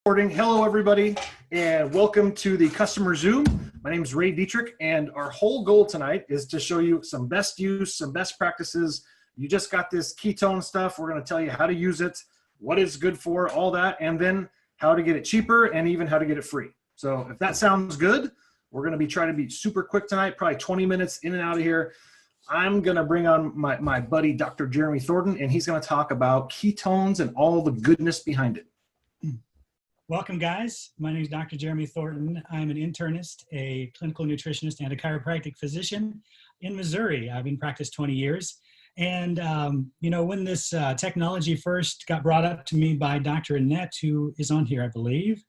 Recording. Hello, everybody, and welcome to the Customer Zoom. My name is Ray Dietrich, and our whole goal tonight is to show you some best use, some best practices. You just got this ketone stuff. We're going to tell you how to use it, what it's good for, all that, and then how to get it cheaper and even how to get it free. So if that sounds good, we're going to be trying to be super quick tonight, probably 20 minutes in and out of here. I'm going to bring on my buddy, Dr. Jeremy Thornton, and he's going to talk about ketones and all the goodness behind it. Welcome, guys. My name is Dr. Jeremy Thornton. I'm an internist, a clinical nutritionist, and a chiropractic physician in Missouri. I've been practiced 20 years. And, when this technology first got brought up to me by Dr. Annette, who is on here, I believe,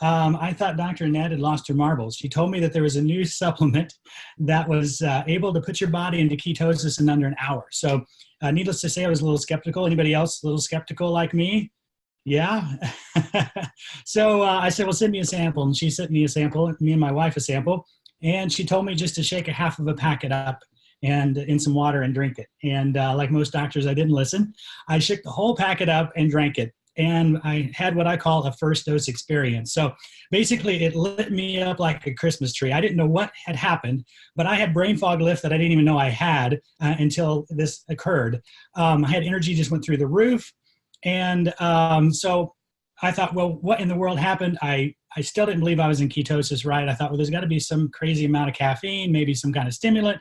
I thought Dr. Annette had lost her marbles. She told me that there was a new supplement that was able to put your body into ketosis in under an hour. So needless to say, I was a little skeptical. Anybody else a little skeptical like me? Yeah. So I said, well, send me a sample. And she sent me a sample, me and my wife a sample. And she told me just to shake a half of a packet up and in some water and drink it. And like most doctors, I didn't listen. I shook the whole packet up and drank it. And I had what I call a first dose experience. So basically it lit me up like a Christmas tree. I didn't know what had happened, but I had brain fog lift that I didn't even know I had until this occurred. I had energy just went through the roof. And so I thought, well, what in the world happened? I still didn't believe I was in ketosis, right? I thought, well, there's got to be some crazy amount of caffeine, maybe some kind of stimulant.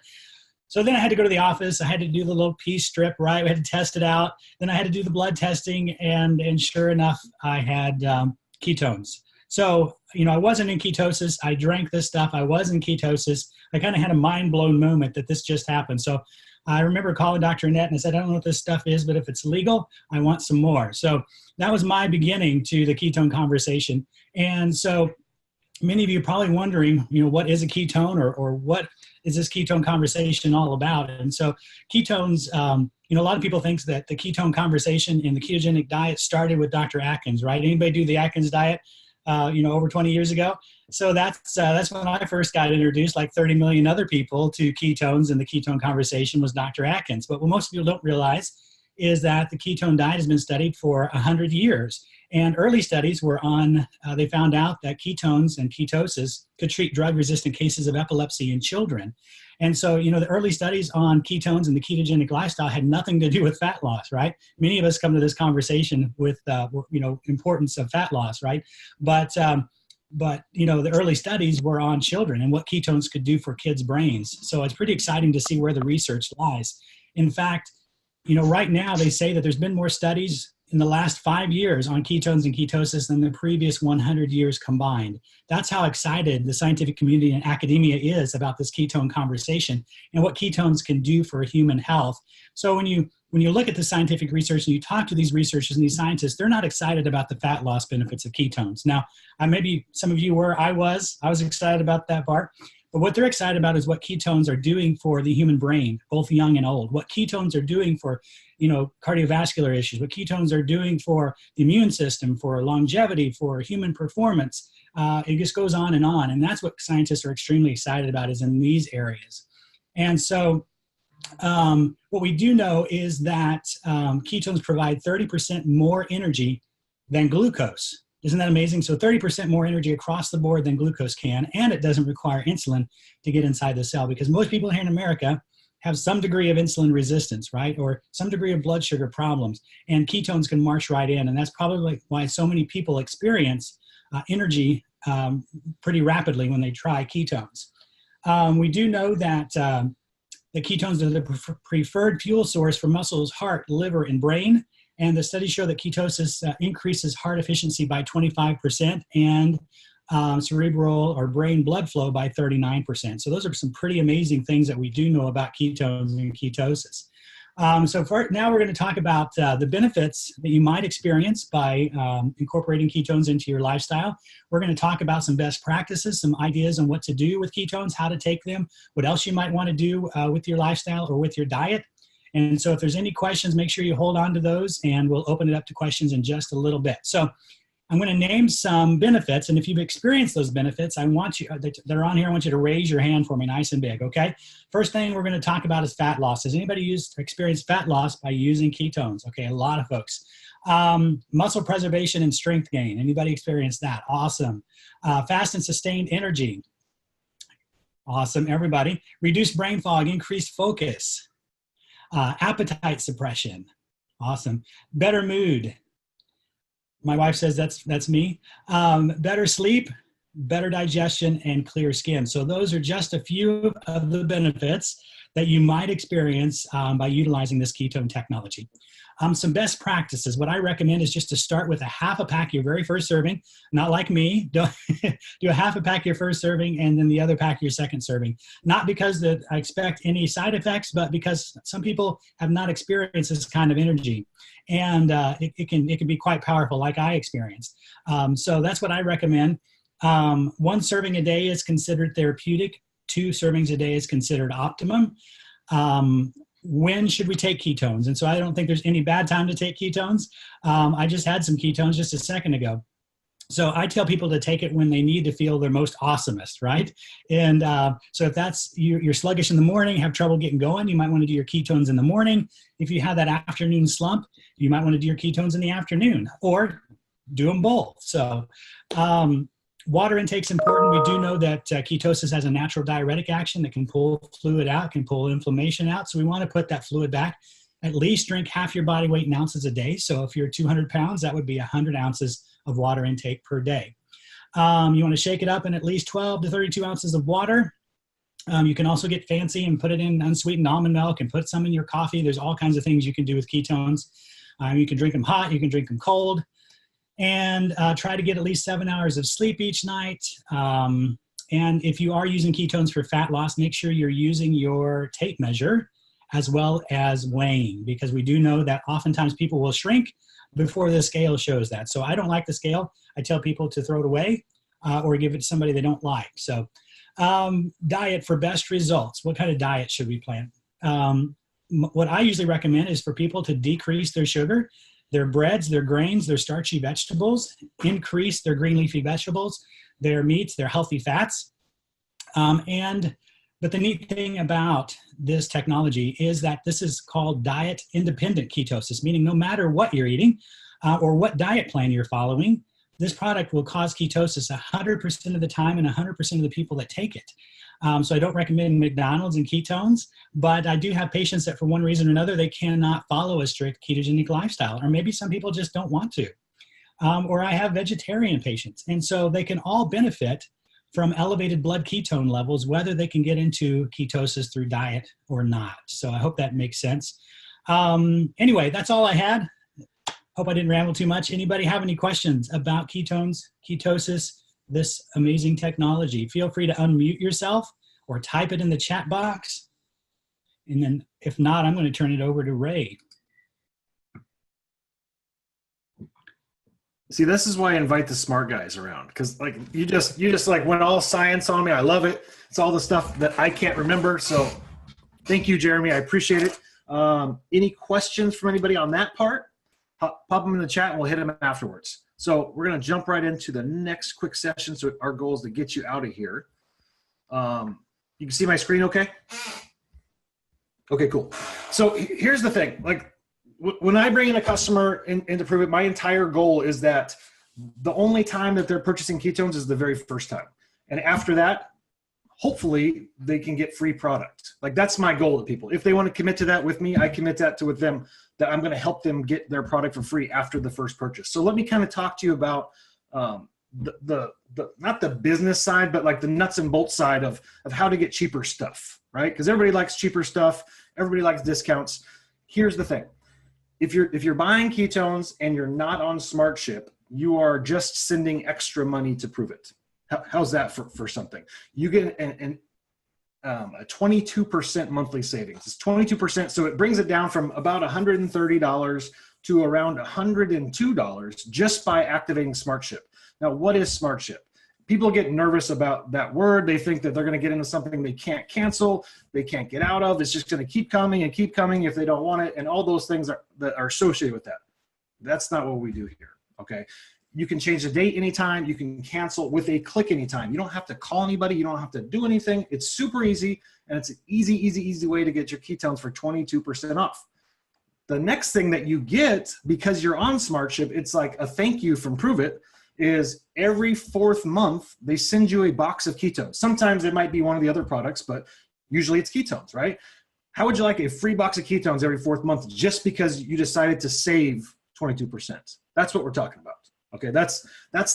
So then I had to go to the office. I had to do the little pee strip, right? We had to test it out. Then I had to do the blood testing. And sure enough, I had ketones. So, I wasn't in ketosis. I drank this stuff. I was in ketosis. I kind of had a mind-blown moment that this just happened. So I remember calling Dr. Annette and I said, I don't know what this stuff is, but if it's legal, I want some more. So that was my beginning to the ketone conversation. And so many of you are probably wondering, what is a ketone or what is this ketone conversation all about? And so ketones, a lot of people think that the ketone conversation in the ketogenic diet started with Dr. Atkins, right? Anybody do the Atkins diet, over 20 years ago? So that's when I first got introduced, like 30 million other people, to ketones, and the ketone conversation was Dr. Atkins. But what most people don't realize is that the ketone diet has been studied for 100 years. And early studies were they found out that ketones and ketosis could treat drug-resistant cases of epilepsy in children. And so, the early studies on ketones and the ketogenic lifestyle had nothing to do with fat loss, right? Many of us come to this conversation with, importance of fat loss, right? But the early studies were on children and what ketones could do for kids' brains. So it's pretty exciting to see where the research lies. In fact, right now they say that there's been more studies in the last 5 years on ketones and ketosis than the previous 100 years combined. That's how excited the scientific community and academia is about this ketone conversation and what ketones can do for human health. So when you look at the scientific research and you talk to these researchers and these scientists, they're not excited about the fat loss benefits of ketones. Now, maybe some of you were, I was excited about that part. But what they're excited about is what ketones are doing for the human brain, both young and old. What ketones are doing for, cardiovascular issues. What ketones are doing for the immune system, for longevity, for human performance. It just goes on. And that's what scientists are extremely excited about, is in these areas. And so what we do know is that ketones provide 30% more energy than glucose. Isn't that amazing? So 30% more energy across the board than glucose can, and it doesn't require insulin to get inside the cell, because most people here in America have some degree of insulin resistance, right? Or some degree of blood sugar problems, and ketones can march right in. And that's probably why so many people experience energy pretty rapidly when they try ketones. We do know that the ketones are the preferred fuel source for muscles, heart, liver, and brain. And the studies show that ketosis increases heart efficiency by 25% and cerebral or brain blood flow by 39%. So those are some pretty amazing things that we do know about ketones and ketosis. Now we're going to talk about the benefits that you might experience by incorporating ketones into your lifestyle. We're going to talk about some best practices, some ideas on what to do with ketones, how to take them, what else you might want to do with your lifestyle or with your diet. And so if there's any questions, make sure you hold on to those, and we'll open it up to questions in just a little bit. So I'm going to name some benefits, and if you've experienced those benefits, I want you that are on here, I want you to raise your hand for me nice and big, okay? First thing we're going to talk about is fat loss. Has anybody experienced fat loss by using ketones? Okay, a lot of folks. Muscle preservation and strength gain. Anybody experience that? Awesome. Fast and sustained energy. Awesome, everybody. Reduced brain fog, increased focus. Appetite suppression. Awesome. Better mood. My wife says that's me. Better sleep, better digestion, and clear skin. So those are just a few of the benefits that you might experience by utilizing this ketone technology. Some best practices. What I recommend is just to start with a half a pack your very first serving. Not like me. Don't do a half a pack your first serving and then the other pack your second serving. Not because that I expect any side effects, but because some people have not experienced this kind of energy, and it can be quite powerful, like I experienced. So that's what I recommend. 1 serving a day is considered therapeutic. 2 servings a day is considered optimum. When should we take ketones? And so I don't think there's any bad time to take ketones. I just had some ketones just a second ago. So I tell people to take it when they need to feel their most awesomest, right? And so if that's you're sluggish in the morning, have trouble getting going, you might want to do your ketones in the morning. If you have that afternoon slump, you might want to do your ketones in the afternoon, or do them both. So water intake's important. We do know that ketosis has a natural diuretic action that can pull fluid out, can pull inflammation out. So we want to put that fluid back. At least drink half your body weight in ounces a day. So if you're 200 pounds, that would be 100 ounces of water intake per day. You want to shake it up in at least 12 to 32 ounces of water. You can also get fancy and put it in unsweetened almond milk and put some in your coffee. There's all kinds of things you can do with ketones. You can drink them hot, you can drink them cold. And try to get at least 7 hours of sleep each night. And if you are using ketones for fat loss, make sure you're using your tape measure as well as weighing, because we do know that oftentimes people will shrink before the scale shows that. So I don't like the scale. I tell people to throw it away or give it to somebody they don't like. So diet for best results. What kind of diet should we plan? What I usually recommend is for people to decrease their sugar, their breads, their grains, their starchy vegetables, increase their green leafy vegetables, their meats, their healthy fats. But the neat thing about this technology is that this is called diet independent ketosis, meaning no matter what you're eating or what diet plan you're following, this product will cause ketosis 100% of the time and 100% of the people that take it. So I don't recommend McDonald's and ketones, but I do have patients that for one reason or another, they cannot follow a strict ketogenic lifestyle, or maybe some people just don't want to. Or I have vegetarian patients. And so they can all benefit from elevated blood ketone levels, whether they can get into ketosis through diet or not. So I hope that makes sense. Anyway, that's all I had. Hope I didn't ramble too much. Anybody have any questions about ketones, ketosis, this amazing technology? Feel free to unmute yourself or type it in the chat box. And then if not, I'm going to turn it over to Ray. See, this is why I invite the smart guys around, because like you just like went all science on me. I love it. It's all the stuff that I can't remember. So thank you, Jeremy. I appreciate it. Any questions from anybody on that part? Pop them in the chat and we'll hit them afterwards. So we're going to jump right into the next quick session. So our goal is to get you out of here. You can see my screen okay? Okay, cool. So here's the thing. Like when I bring in a customer in to prove it, my entire goal is that the only time that they're purchasing ketones is the very first time. And after that, hopefully they can get free product. Like that's my goal to people. If they want to commit to that with me, I commit that to with them, that I'm going to help them get their product for free after the first purchase. So let me kind of talk to you about the not the business side, but like the nuts and bolts side of how to get cheaper stuff, right? Because everybody likes cheaper stuff. Everybody likes discounts. Here's the thing. If you're buying ketones and you're not on SmartShip, you are just sending extra money to prove it. How's that for something? You get a 22% monthly savings. It's 22%, so it brings it down from about $130 to around $102 just by activating SmartShip. Now, what is SmartShip? People get nervous about that word. They think that they're going to get into something they can't cancel, they can't get out of. It's just going to keep coming and keep coming if they don't want it, and all those things that are associated with that. That's not what we do here, okay? You can change the date anytime. You can cancel with a click anytime. You don't have to call anybody. You don't have to do anything. It's super easy, and it's an easy way to get your ketones for 22% off. The next thing that you get, because you're on SmartShip, it's like a thank you from Prove It, is every 4th month, they send you a box of ketones. Sometimes it might be one of the other products, but usually it's ketones, right? How would you like a free box of ketones every 4th month just because you decided to save 22%? That's what we're talking about. Okay, that's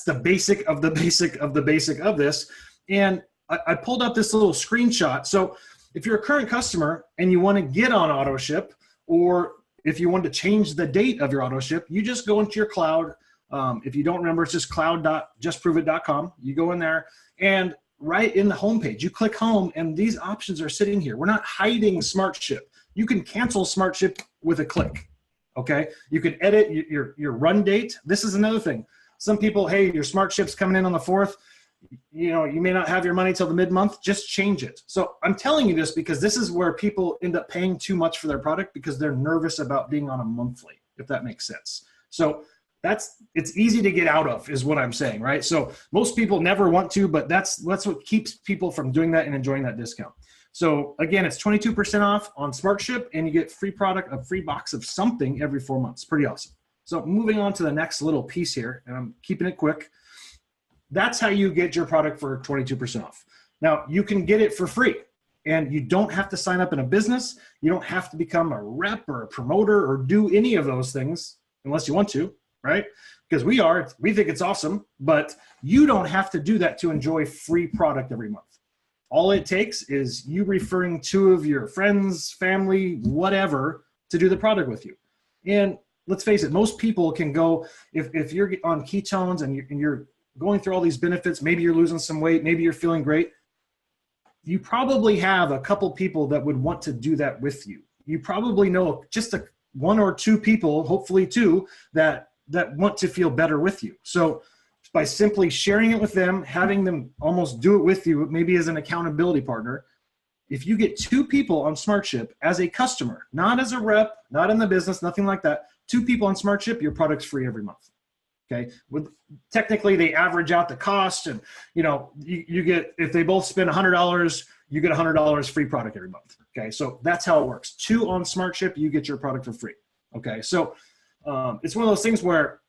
the basic of the basic of the basic of this. And I pulled up this little screenshot. So if you're a current customer and you want to get on AutoShip, or if you want to change the date of your AutoShip, you just go into your cloud. If you don't remember, it's just cloud.justproveit.com. You go in there, and right in the homepage, you click home, and these options are sitting here. We're not hiding SmartShip. You can cancel SmartShip with a click. Okay, you can edit your run date. This is another thing. Some people, hey, your SmartShip's coming in on the 4th. You know, you may not have your money till the mid-month. Just change it. So I'm telling you this because this is where people end up paying too much for their product because they're nervous about being on a monthly, if that makes sense. So it's easy to get out of, is what I'm saying, right? So most people never want to, but that's what keeps people from doing that and enjoying that discount. So again, it's 22% off on SmartShip, and you get free product, a free box of something every 4 months. Pretty awesome. So moving on to the next little piece here, and I'm keeping it quick. That's how you get your product for 22% off. Now, you can get it for free, and you don't have to sign up in a business. You don't have to become a rep or a promoter or do any of those things unless you want to, right? Because we think it's awesome, but you don't have to do that to enjoy free product every month. All it takes is you referring 2 of your friends, family, whatever, to do the product with you. And let's face it, most people can go, if you're on ketones and you're going through all these benefits, maybe you're losing some weight, maybe you're feeling great, you probably have a couple people that would want to do that with you. You probably know just 1 or 2 people, hopefully 2, that want to feel better with you. So by simply sharing it with them, having them almost do it with you, maybe as an accountability partner, if you get 2 people on SmartShip as a customer, not as a rep, not in the business, nothing like that, 2 people on SmartShip, your product's free every month. Okay, technically they average out the cost, and you get, if they both spend $100, you get $100 free product every month. Okay, so that's how it works. 2 on SmartShip, you get your product for free. Okay, so it's one of those things where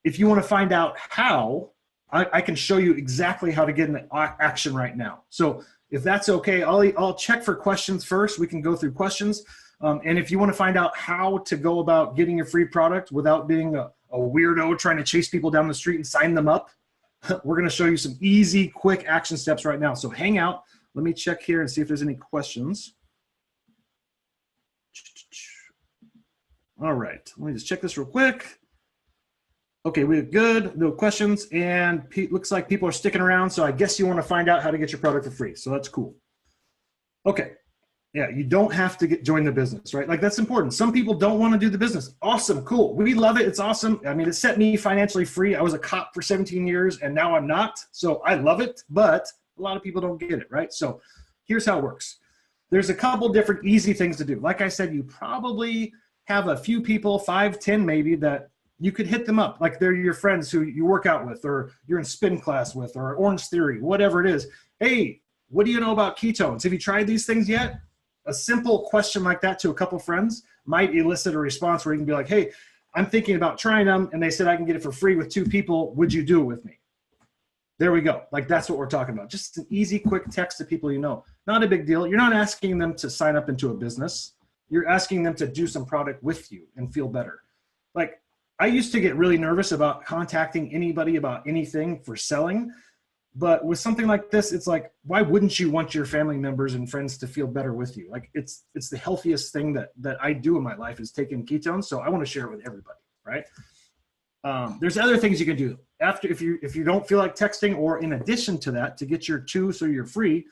if you want to find out how, I can show you exactly how to get into action right now. So if that's okay, I'll check for questions first. We can go through questions. And if you want to find out how to go about getting your free product without being a weirdo trying to chase people down the street and sign them up, we're going to show you some easy, quick action steps right now. So hang out. Let me check here and see if there's any questions. All right. Let me just check this real quick. Okay, we're good. No questions. And looks like people are sticking around. So I guess you want to find out how to get your product for free. So that's cool. Okay. Yeah, you don't have to join the business, right? Like, that's important. Some people don't want to do the business. Awesome, cool. We love it. It's awesome. I mean, it set me financially free. I was a cop for 17 years, and now I'm not. So I love it, but a lot of people don't get it, right? So here's how it works. There's a couple different easy things to do. Like I said, you probably have a few people, 5, 10 maybe, that you could hit them up. Like, they're your friends who you work out with, or you're in spin class with, or Orange Theory, whatever it is. Hey, what do you know about ketones? Have you tried these things yet? A simple question like that to a couple friends might elicit a response where you can be like, hey, I'm thinking about trying them, and they said I can get it for free with 2 people. Would you do it with me? There we go. Like, that's what we're talking about. Just an easy, quick text to people you know. Not a big deal. You're not asking them to sign up into a business. You're asking them to do some product with you and feel better. Like, I used to get really nervous about contacting anybody about anything for selling. But with something like this, it's like, why wouldn't you want your family members and friends to feel better with you? Like, it's the healthiest thing that I do in my life is taking ketones. So I want to share it with everybody, right? There's other things you can do after, if you don't feel like texting, or in addition to that, to get your 2 so you're free,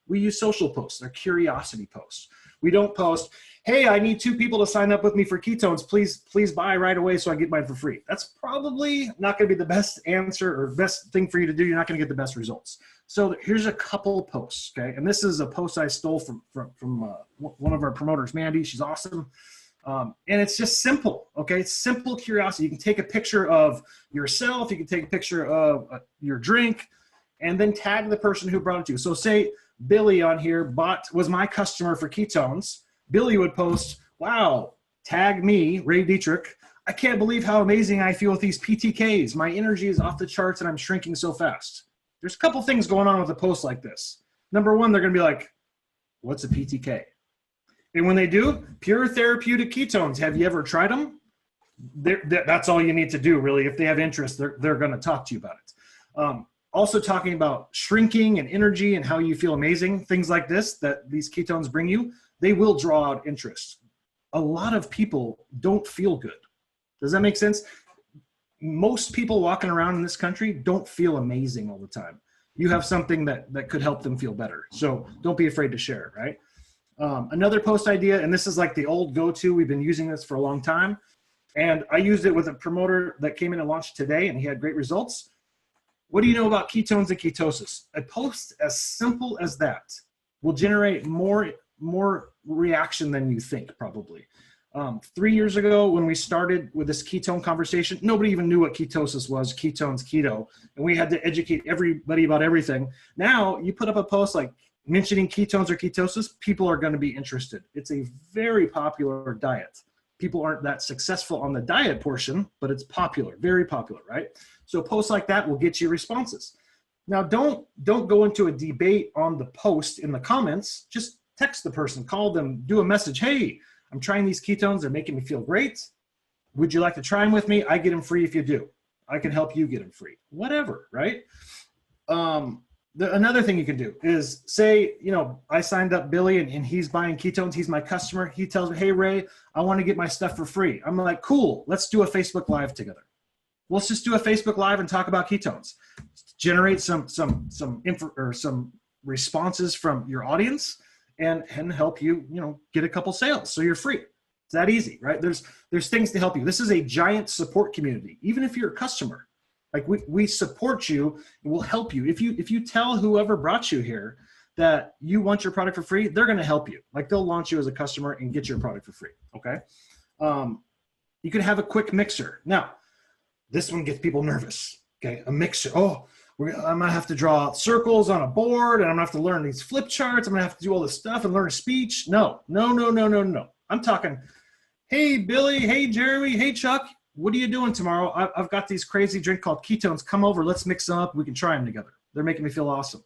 we use social posts. They're curiosity posts. We don't post, hey, I need 2 people to sign up with me for ketones. Please buy right away so I get mine for free. That's probably not going to be the best answer or best thing for you to do. You're not going to get the best results. So here's a couple posts, okay? And this is a post I stole from one of our promoters, Mandy. She's awesome. And it's just simple, okay? It's simple curiosity. You can take a picture of yourself. You can take a picture of your drink, and then tag the person who brought it to you. So say Billy on here was my customer for ketones. Billy would post, wow, tag me, Ray Dietrich. I can't believe how amazing I feel with these PTKs. My energy is off the charts and I'm shrinking so fast. There's a couple things going on with a post like this. Number one, they're going to be like, what's a PTK? And when they do, pure therapeutic ketones, have you ever tried them? That's all you need to do, really. If they have interest, they're going to talk to you about it. Also talking about shrinking and energy and how you feel amazing, things like this that these ketones bring you, they will draw out interest. A lot of people don't feel good. Does that make sense? Most people walking around in this country don't feel amazing all the time. You have something that could help them feel better. So don't be afraid to share it, right? Another post idea, and this is like the old go-to. We've been using this for a long time. And I used it with a promoter that came in and launched today, and he had great results. What do you know about ketones and ketosis? A post as simple as that will generate more reaction than you think, probably. 3 years ago, when we started with this ketone conversation, nobody even knew what ketosis was, ketones, keto, and we had to educate everybody about everything. Now, you put up a post like mentioning ketones or ketosis, people are going to be interested. It's a very popular diet. People aren't that successful on the diet portion, but it's popular, very popular, right? So posts like that will get you responses. Now, don't go into a debate on the post in the comments. Just text the person, call them, do a message. Hey, I'm trying these ketones. They're making me feel great. Would you like to try them with me? I get them free if you do. I can help you get them free. Whatever, right? Another thing you can do is say, I signed up Billy and he's buying ketones. He's my customer. He tells me, hey, Ray, I want to get my stuff for free. I'm like, cool. Let's do a Facebook Live together. Let's just do a Facebook Live and talk about ketones. Generate some info or some responses from your audience and help you, get a couple sales. So you're free. It's that easy, right? There's things to help you. This is a giant support community. Even if you're a customer, like we support you and we'll help you. If you tell whoever brought you here that you want your product for free, they're going to help you. Like they'll launch you as a customer and get your product for free. Okay. You can have a quick mixer. Now, this one gets people nervous. Okay. A mixer. Oh, I'm going to have to draw circles on a board and I'm going to have to learn these flip charts. I'm going to have to do all this stuff and learn a speech. No. I'm talking, hey, Billy, hey, Jeremy, hey, Chuck, what are you doing tomorrow? I've got these crazy drink called ketones. Come over. Let's mix them up. We can try them together. They're making me feel awesome.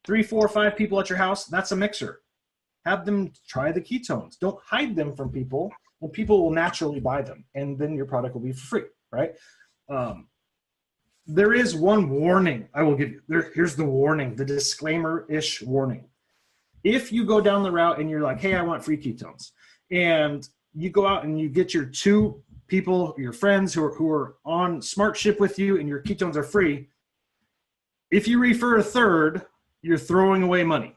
3, 4, 5 people at your house. That's a mixer. Have them try the ketones. Don't hide them from people. And people will naturally buy them. And then your product will be for free, right? There is one warning I will give you. Here's the warning, the disclaimer-ish warning. If you go down the route and you're like, hey, I want free ketones, and you go out and you get your 2 people, your friends who are on SmartShip with you and your ketones are free, if you refer a third, you're throwing away money.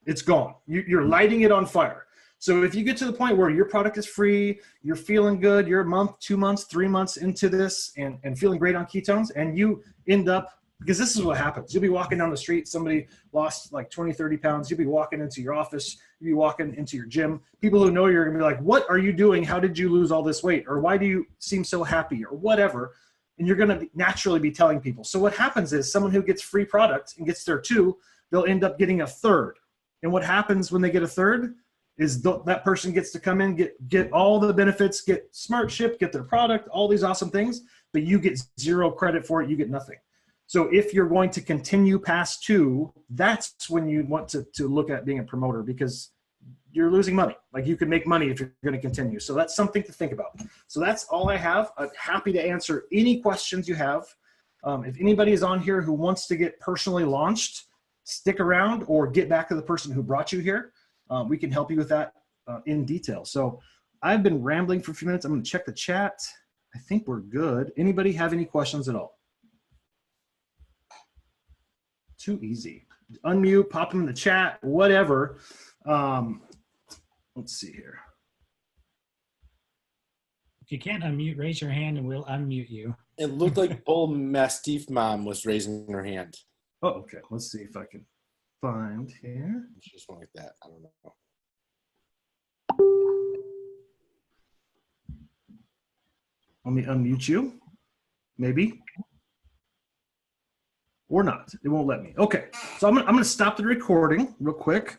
It's gone. You're lighting it on fire. So if you get to the point where your product is free, you're feeling good, you're a month, 2 months, 3 months into this and feeling great on ketones, and you end up, because this is what happens. You'll be walking down the street, somebody lost like 20, 30 pounds. You'll be walking into your office, you'll be walking into your gym. People who know you're going to be like, what are you doing? How did you lose all this weight? Or why do you seem so happy? Or whatever. And you're going to naturally be telling people. So what happens is someone who gets free product and gets their 2, they'll end up getting a third. And what happens when they get a third is that person gets to come in, get all the benefits, get SmartShip, get their product, all these awesome things, but you get 0 credit for it. You get nothing. So if you're going to continue past 2, that's when you want to look at being a promoter, because you're losing money. Like you can make money if you're going to continue. So that's something to think about. So that's all I have. I'm happy to answer any questions you have. If anybody is on here who wants to get personally launched, stick around or get back to the person who brought you here. We can help you with that in detail. So I've been rambling for a few minutes. I'm going to check the chat. I think we're good. Anybody have any questions at all? Too easy. Unmute, pop them in the chat, whatever. Let's see here. If you can't unmute, raise your hand and we'll unmute you. It looked like Bull Mastiff Mom was raising her hand. Oh, okay. Let's see if I can find here. She just went like that. I don't know. Let me unmute you. Maybe. Or not. It won't let me. Okay. So I'm gonna stop the recording real quick.